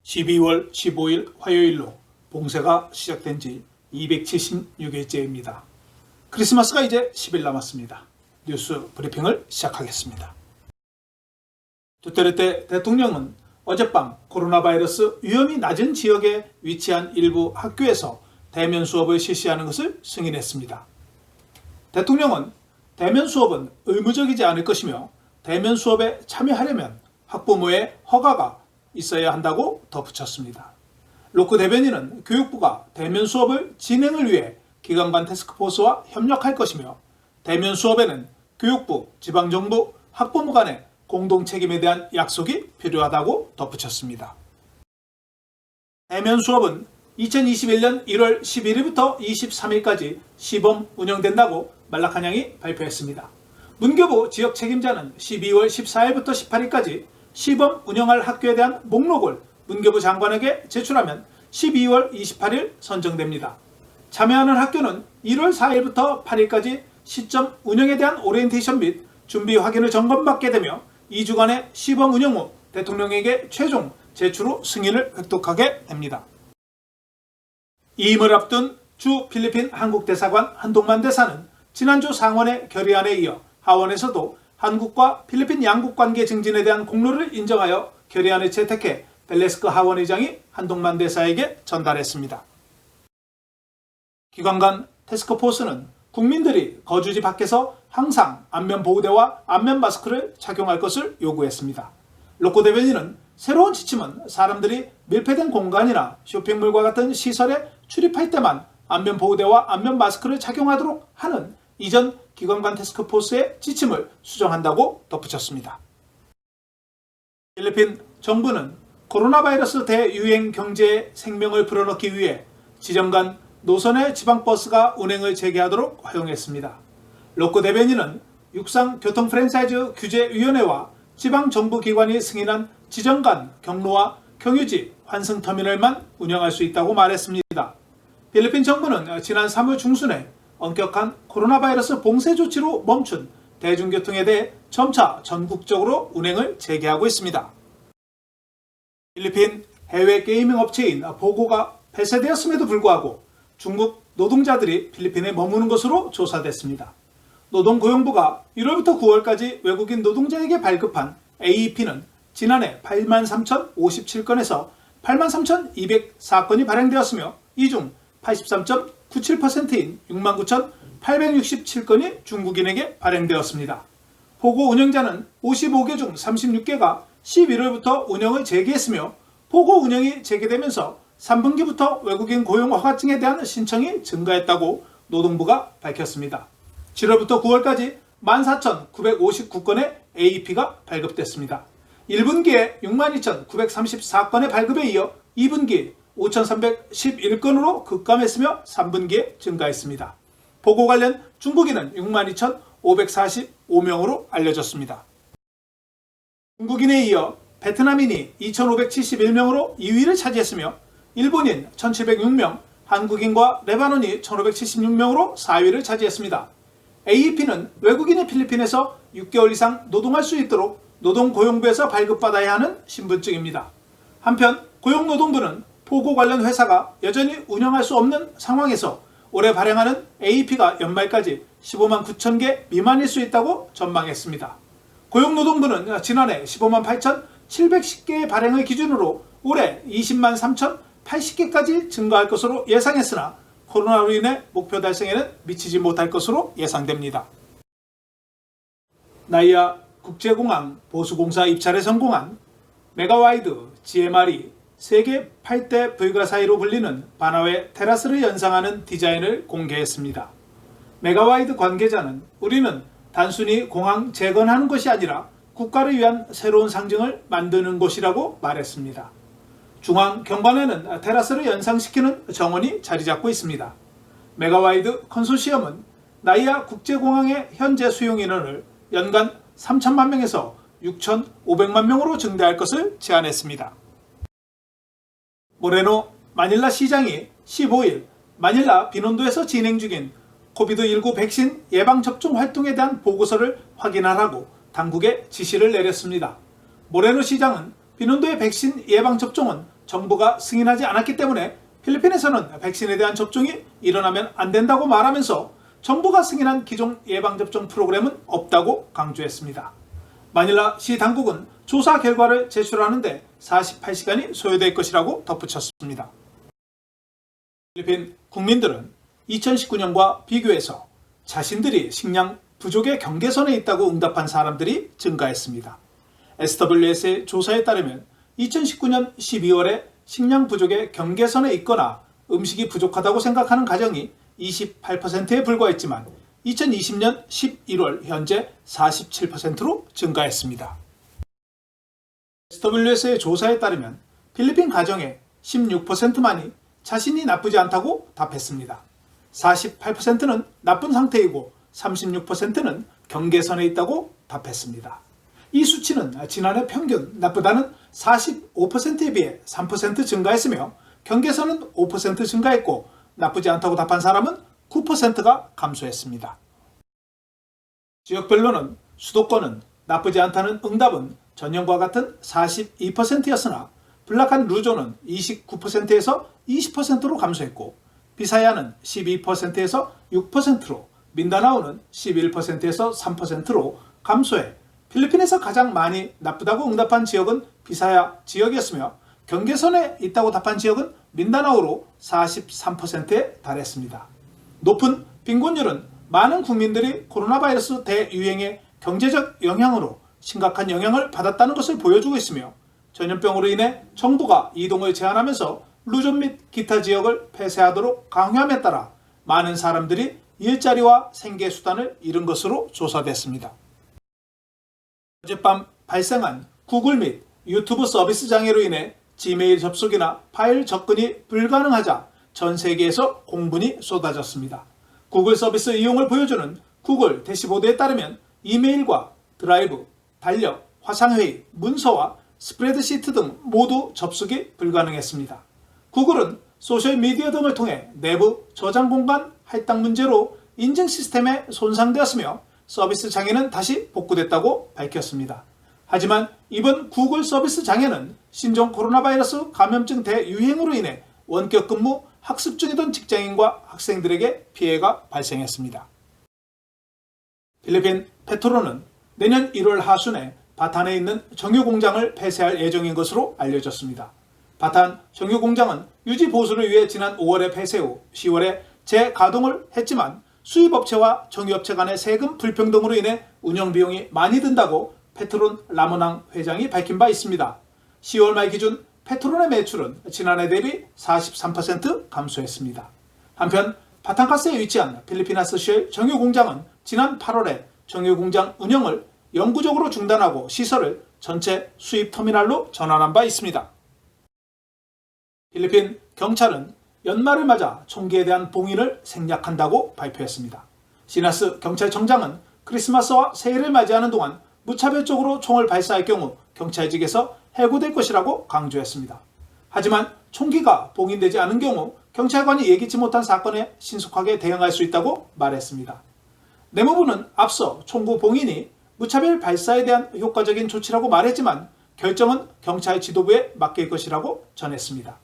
12월 15일 화요일로 봉쇄가 시작된 지 276일째입니다. 크리스마스가 이제 10일 남았습니다. 뉴스 브리핑을 시작하겠습니다. 두테르테 대통령은 어젯밤 코로나 바이러스 위험이 낮은 지역에 위치한 일부 학교에서 대면 수업을 실시하는 것을 승인했습니다. 대통령은 대면 수업은 의무적이지 않을 것이며 대면 수업에 참여하려면 학부모의 허가가 있어야 한다고 덧붙였습니다. 로크 대변인은 교육부가 대면 수업을 진행을 위해 기관 간 태스크포스와 협력할 것이며 대면 수업에는 교육부, 지방정부, 학부모 간의 공동 책임에 대한 약속이 필요하다고 덧붙였습니다. 대면 수업은 2021년 1월 11일부터 23일까지 시범 운영된다고 말라카냥이 발표했습니다. 문교부 지역 책임자는 12월 14일부터 18일까지 시범 운영할 학교에 대한 목록을 문교부 장관에게 제출하면 12월 28일 선정됩니다. 참여하는 학교는 1월 4일부터 8일까지 시점 운영에 대한 오리엔테이션 및 준비 확인을 점검받게 되며 2주간의 시범 운영 후 대통령에게 최종 제출 후 승인을 획득하게 됩니다. 이임을 앞둔 주 필리핀 한국대사관 한동만 대사는 지난주 상원의 결의안에 이어 하원에서도 한국과 필리핀 양국관계 증진에 대한 공로를 인정하여 결의안을 채택해 벨레스크 하원의장이 한동만 대사에게 전달했습니다. 기관 간 태스크포스는 국민들이 거주지 밖에서 항상 안면보호대와 안면마스크를 착용할 것을 요구했습니다. 로코 대변인은 새로운 지침은 사람들이 밀폐된 공간이나 쇼핑몰과 같은 시설에 출입할 때만 안면보호대와 안면마스크를 착용하도록 하는 이전 기관 간 태스크포스의 지침을 수정한다고 덧붙였습니다. 필리핀 정부는 코로나 바이러스 대유행 경제의 생명을 불어넣기 위해 지점 간 노선의 지방버스가 운행을 재개하도록 허용했습니다. 로코 대변인은 육상교통 프랜차이즈 규제위원회와 지방정부기관이 승인한 지점 간 경로와 경유지 환승터미널만 운영할 수 있다고 말했습니다. 필리핀 정부는 지난 3월 중순에 엄격한 코로나 바이러스 봉쇄 조치로 멈춘 대중교통에 대해 점차 전국적으로 운행을 재개하고 있습니다. 필리핀 해외 게이밍 업체인 보고가 폐쇄되었음에도 불구하고 중국 노동자들이 필리핀에 머무는 것으로 조사됐습니다. 노동고용부가 1월부터 9월까지 외국인 노동자에게 발급한 AEP는 지난해 83,057건에서 83,204건이 발행되었으며 이 중 83.97%인 69,867건이 중국인에게 발행되었습니다. 보고 운영자는 55개 중 36개가 11월부터 운영을 재개했으며 보고 운영이 재개되면서 3분기부터 외국인 고용 허가증에 대한 신청이 증가했다고 노동부가 밝혔습니다. 7월부터 9월까지 14,959건의 AEP가 발급됐습니다. 1분기에 62,934건의 발급에 이어 2분기 5,311건으로 급감했으며 3분기에 증가했습니다. 보고 관련 중국인은 62,545명으로 알려졌습니다. 중국인에 이어 베트남인이 2,571명으로 2위를 차지했으며 일본인 1,706명, 한국인과 레바논이 1,576명으로 4위를 차지했습니다. AEP는 외국인이 필리핀에서 6개월 이상 노동할 수 있도록 노동고용부에서 발급받아야 하는 신분증입니다. 한편 고용노동부는 보고 관련 회사가 여전히 운영할 수 없는 상황에서 올해 발행하는 AEP가 연말까지 15만 9천 개 미만일 수 있다고 전망했습니다. 고용노동부는 지난해 15만 8,710개의 발행을 기준으로 올해 20만 3,080개까지 증가할 것으로 예상했으나 코로나로 인해 목표 달성에는 미치지 못할 것으로 예상됩니다. 나이아 국제공항 보수공사 입찰에 성공한 메가와이드 GMR이 세계 8대 불가사의로 불리는 바나웨 테라스를 연상하는 디자인을 공개했습니다. 메가와이드 관계자는 우리는 단순히 공항 재건하는 것이 아니라 국가를 위한 새로운 상징을 만드는 곳이라고 말했습니다. 중앙 경관에는 테라스를 연상시키는 정원이 자리 잡고 있습니다. 메가와이드 컨소시엄은 나이아 국제공항의 현재 수용 인원을 연간 3천만 명에서 6,500만 명으로 증대할 것을 제안했습니다. 모레노 마닐라 시장이 15일 마닐라 비논도에서 진행 중인 코비드19 백신 예방접종 활동에 대한 보고서를 확인하라고 당국에 지시를 내렸습니다. 모레노 시장은 비논도의 백신 예방접종은 정부가 승인하지 않았기 때문에 필리핀에서는 백신에 대한 접종이 일어나면 안 된다고 말하면서 정부가 승인한 기존 예방접종 프로그램은 없다고 강조했습니다. 마닐라시 당국은 조사 결과를 제출하는데 48시간이 소요될 것이라고 덧붙였습니다. 필리핀 국민들은 2019년과 비교해서 자신들이 식량 부족의 경계선에 있다고 응답한 사람들이 증가했습니다. SWS의 조사에 따르면 2019년 12월에 식량 부족의 경계선에 있거나 음식이 부족하다고 생각하는 가정이 28%에 불과했지만 2020년 11월 현재 47%로 증가했습니다. SWS의 조사에 따르면 필리핀 가정의 16%만이 자신이 나쁘지 않다고 답했습니다. 48%는 나쁜 상태이고 36%는 경계선에 있다고 답했습니다. 이 수치는 지난해 평균 나쁘다는 45%에 비해 3% 증가했으며 경계선은 5% 증가했고 나쁘지 않다고 답한 사람은 9%가 감소했습니다. 지역별로는 수도권은 나쁘지 않다는 응답은 전년과 같은 42%였으나 블락한 루조는 29%에서 20%로 감소했고 비사야는 12%에서 6%로 민다나오는 11%에서 3%로 감소해 필리핀에서 가장 많이 나쁘다고 응답한 지역은 비사야 지역이었으며 경계선에 있다고 답한 지역은 민다나오로 43%에 달했습니다. 높은 빈곤율은 많은 국민들이 코로나 바이러스 대유행의 경제적 영향으로 심각한 영향을 받았다는 것을 보여주고 있으며 전염병으로 인해 정부가 이동을 제한하면서 루존 및 기타 지역을 폐쇄하도록 강요함에 따라 많은 사람들이 일자리와 생계수단을 잃은 것으로 조사됐습니다. 어젯밤 발생한 구글 및 유튜브 서비스 장애로 인해 지메일 접속이나 파일 접근이 불가능하자 전 세계에서 공분이 쏟아졌습니다. 구글 서비스 이용을 보여주는 구글 대시보드에 따르면 이메일과 드라이브, 달력, 화상회의, 문서와 스프레드시트 등 모두 접속이 불가능했습니다. 구글은 소셜미디어 등을 통해 내부 저장 공간 할당 문제로 인증 시스템에 손상되었으며 서비스 장애는 다시 복구됐다고 밝혔습니다. 하지만 이번 구글 서비스 장애는 신종 코로나 바이러스 감염증 대유행으로 인해 원격 근무, 학습 중이던 직장인과 학생들에게 피해가 발생했습니다. 필리핀 페트로는 내년 1월 하순에 바탄에 있는 정유공장을 폐쇄할 예정인 것으로 알려졌습니다. 바탄 정유공장은 유지 보수를 위해 지난 5월에 폐쇄 후 10월에 재가동을 했지만 수입업체와 정유업체 간의 세금 불평등으로 인해 운영비용이 많이 든다고 페트론 라모낭 회장이 밝힌 바 있습니다. 10월 말 기준 페트론의 매출은 지난해 대비 43% 감소했습니다. 한편 바탄가스에 위치한 필리피나스 쉘 정유공장은 지난 8월에 정유공장 운영을 영구적으로 중단하고 시설을 전체 수입 터미널로 전환한 바 있습니다. 필리핀 경찰은 연말을 맞아 총기에 대한 봉인을 생략한다고 발표했습니다. 시나스 경찰청장은 크리스마스와 새해를 맞이하는 동안 무차별적으로 총을 발사할 경우 경찰직에서 해고될 것이라고 강조했습니다. 하지만 총기가 봉인되지 않은 경우 경찰관이 예기치 못한 사건에 신속하게 대응할 수 있다고 말했습니다. 내무부는 앞서 총구 봉인이 무차별 발사에 대한 효과적인 조치라고 말했지만 결정은 경찰 지도부에 맡길 것이라고 전했습니다.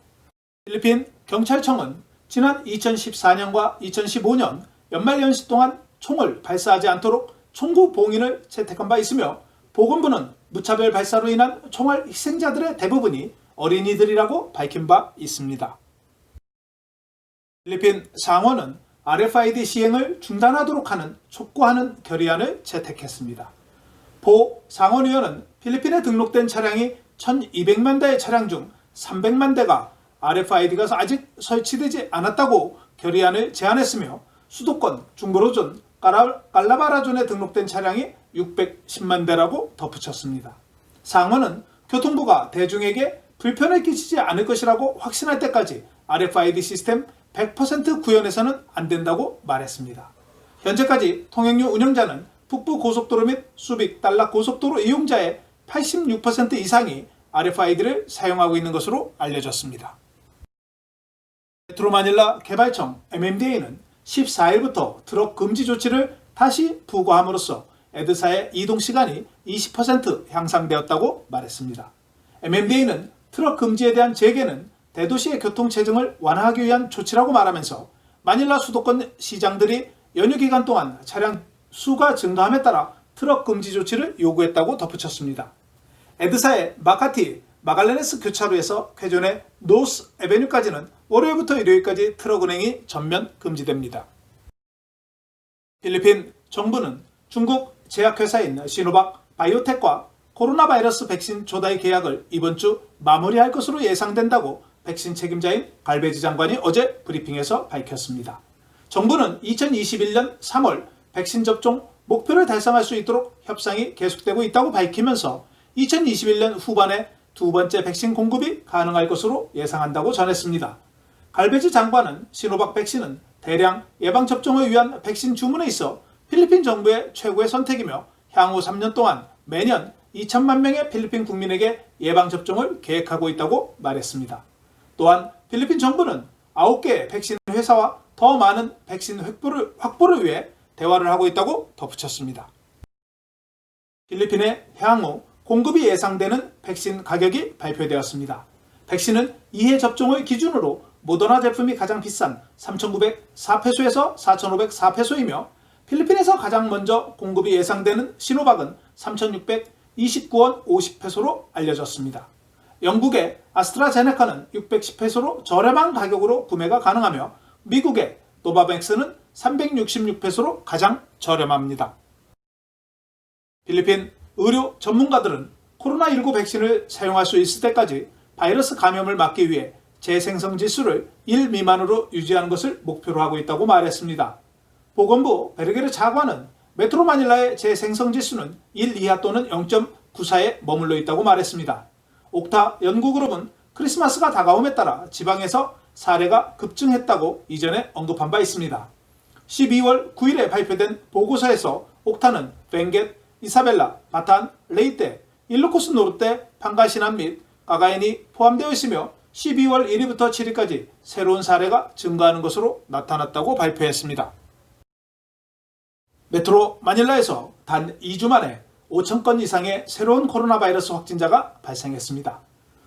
필리핀 경찰청은 지난 2014년과 2015년 연말연시 동안 총을 발사하지 않도록 총구 봉인을 채택한 바 있으며 보건부는 무차별 발사로 인한 총알 희생자들의 대부분이 어린이들이라고 밝힌 바 있습니다. 필리핀 상원은 RFID 시행을 중단하도록 하는 촉구하는 결의안을 채택했습니다. 보 상원의원은 필리핀에 등록된 차량이 1200만 대의 차량 중 300만 대가 RFID가 아직 설치되지 않았다고 결의안을 제안했으며 수도권 중부로존 깔라바라존에 등록된 차량이 610만 대라고 덧붙였습니다. 상원은 교통부가 대중에게 불편을 끼치지 않을 것이라고 확신할 때까지 RFID 시스템 100% 구현해서는 안 된다고 말했습니다. 현재까지 통행료 운영자는 북부 고속도로 및 수빅 달락 고속도로 이용자의 86% 이상이 RFID를 사용하고 있는 것으로 알려졌습니다. 메트로 마닐라 개발청 MMDA는 14일부터 트럭 금지 조치를 다시 부과함으로써 에드사의 이동 시간이 20% 향상되었다고 말했습니다. MMDA는 트럭 금지에 대한 재개는 대도시의 교통체증을 완화하기 위한 조치라고 말하면서 마닐라 수도권 시장들이 연휴 기간 동안 차량 수가 증가함에 따라 트럭 금지 조치를 요구했다고 덧붙였습니다. 에드사의 마카티 마갈레네스 교차로에서 쾌존의 노스 에베뉴까지는 월요일부터 일요일까지 트럭 운행이 전면 금지됩니다. 필리핀 정부는 중국 제약회사인 시노박 바이오텍과 코로나 바이러스 백신 조달 계약을 이번 주 마무리할 것으로 예상된다고 백신 책임자인 갈베지 장관이 어제 브리핑에서 밝혔습니다. 정부는 2021년 3월 백신 접종 목표를 달성할 수 있도록 협상이 계속되고 있다고 밝히면서 2021년 후반에 두 번째 백신 공급이 가능할 것으로 예상한다고 전했습니다. 갈베지 장관은 시노박 백신은 대량 예방접종을 위한 백신 주문에 있어 필리핀 정부의 최고의 선택이며 향후 3년 동안 매년 2천만 명의 필리핀 국민에게 예방접종을 계획하고 있다고 말했습니다. 또한 필리핀 정부는 9개의 백신 회사와 더 많은 백신 확보를 위해 대화를 하고 있다고 덧붙였습니다. 필리핀의 향후 공급이 예상되는 백신 가격이 발표되었습니다. 백신은 2회 접종을 기준으로 모더나 제품이 가장 비싼 3,904페소에서 4,504페소이며 필리핀에서 가장 먼저 공급이 예상되는 시노박은 3,629원 50페소로 알려졌습니다. 영국의 아스트라제네카는 610페소로 저렴한 가격으로 구매가 가능하며 미국의 노바백스는 366페소로 가장 저렴합니다. 필리핀 의료 전문가들은 코로나19 백신을 사용할 수 있을 때까지 바이러스 감염을 막기 위해 재생성 지수를 1 미만으로 유지하는 것을 목표로 하고 있다고 말했습니다. 보건부 베르게르 차관은 메트로 마닐라의 재생성 지수는 1 이하 또는 0.94에 머물러 있다고 말했습니다. 옥타 연구그룹은 크리스마스가 다가옴에 따라 지방에서 사례가 급증했다고 이전에 언급한 바 있습니다. 12월 9일에 발표된 보고서에서 옥타는 벤겟, 이사벨라, 바탄, 레이떼, 일루코스 노르떼, 판가시난 및 까가인이 포함되어 있으며 12월 1일부터 7일까지 새로운 사례가 증가하는 것으로 나타났다고 발표했습니다. 메트로 마닐라에서 단 2주 만에 5,000건 이상의 새로운 코로나 바이러스 확진자가 발생했습니다.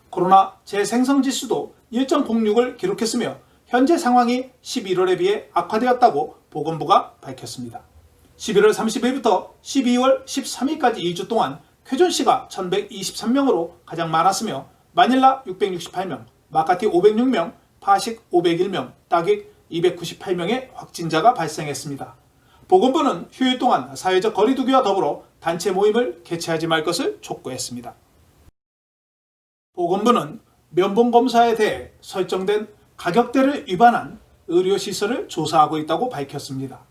코로나 재생성 지수도 1.06을 기록했으며 현재 상황이 11월에 비해 악화되었다고 보건부가 밝혔습니다. 11월 30일부터 12월 13일까지 2주 동안 쾌존시가 1,123명으로 가장 많았으며 마닐라 668명, 마카티 506명, 파식 501명, 따객 298명의 확진자가 발생했습니다. 보건부는 휴일 동안 사회적 거리두기와 더불어 단체 모임을 개최하지 말 것을 촉구했습니다. 보건부는 면봉검사에 대해 설정된 가격대를 위반한 의료시설을 조사하고 있다고 밝혔습니다.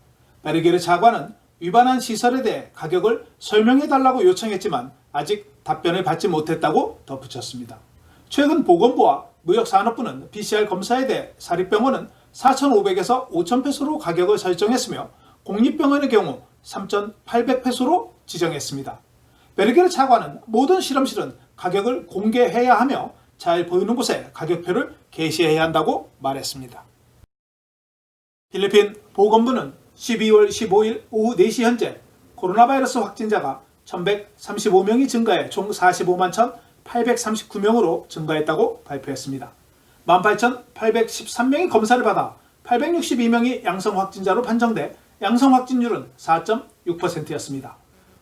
베르게르 차관은 위반한 시설에 대해 가격을 설명해달라고 요청했지만 아직 답변을 받지 못했다고 덧붙였습니다. 최근 보건부와 무역산업부는 PCR 검사에 대해 사립병원은 4,500에서 5,000페소로 가격을 설정했으며 공립병원의 경우 3,800페소로 지정했습니다. 베르게르 차관은 모든 실험실은 가격을 공개해야 하며 잘 보이는 곳에 가격표를 게시해야 한다고 말했습니다. 필리핀 보건부는 12월 15일 오후 4시 현재 코로나 바이러스 확진자가 1,135명이 증가해 총 45만 1,839명으로 증가했다고 발표했습니다. 18,813명이 검사를 받아 862명이 양성 확진자로 판정돼 양성 확진율은 4.6%였습니다.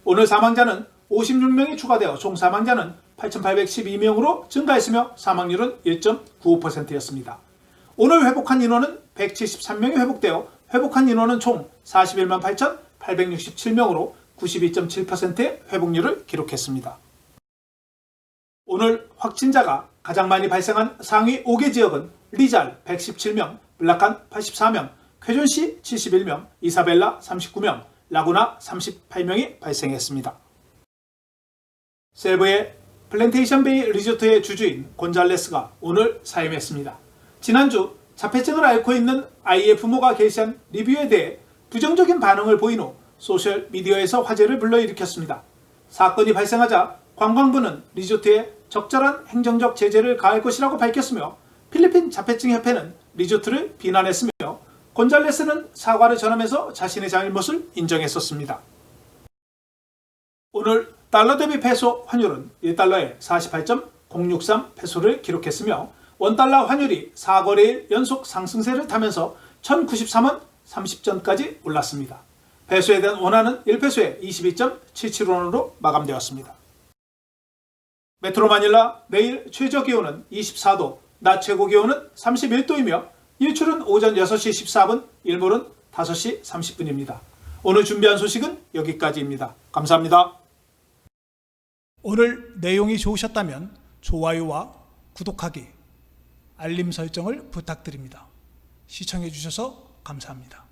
오늘 사망자는 56명이 추가되어 총 사망자는 8,812명으로 증가했으며 사망률은 1.95%였습니다. 오늘 회복한 인원은 173명이 회복되어 회복한 인원은 총 41만 8,867명으로 92.7%의 회복률을 기록했습니다. 오늘 확진자가 가장 많이 발생한 상위 5개 지역은 리잘 117명, 블라칸 84명, 쾌존시 71명, 이사벨라 39명, 라구나 38명이 발생했습니다. 세부의 플랜테이션 베이 리조트의 주주인 곤잘레스가 오늘 사임했습니다. 지난주 자폐증을 앓고 있는 아이의 부모가 게시한 리뷰에 대해 부정적인 반응을 보인 후 소셜미디어에서 화제를 불러일으켰습니다. 사건이 발생하자 관광부는 리조트에 적절한 행정적 제재를 가할 것이라고 밝혔으며 필리핀 자폐증협회는 리조트를 비난했으며 곤잘레스는 사과를 전하면서 자신의 잘못을 인정했었습니다. 오늘 달러 대비 페소 환율은 1달러에 0.063 페소를 기록했으며 원달러 환율이 4거래일 연속 상승세를 타면서 1093원 30전까지 올랐습니다. 페소에 대한 원화는 1페소에 22.77원으로 마감되었습니다. 메트로 마닐라 내일 최저 기온은 24도, 낮 최고 기온은 31도이며 일출은 오전 6시 14분, 일몰은 5시 30분입니다. 오늘 준비한 소식은 여기까지입니다. 감사합니다. 오늘 내용이 좋으셨다면 좋아요와 구독하기, 알림 설정을 부탁드립니다. 시청해 주셔서 감사합니다.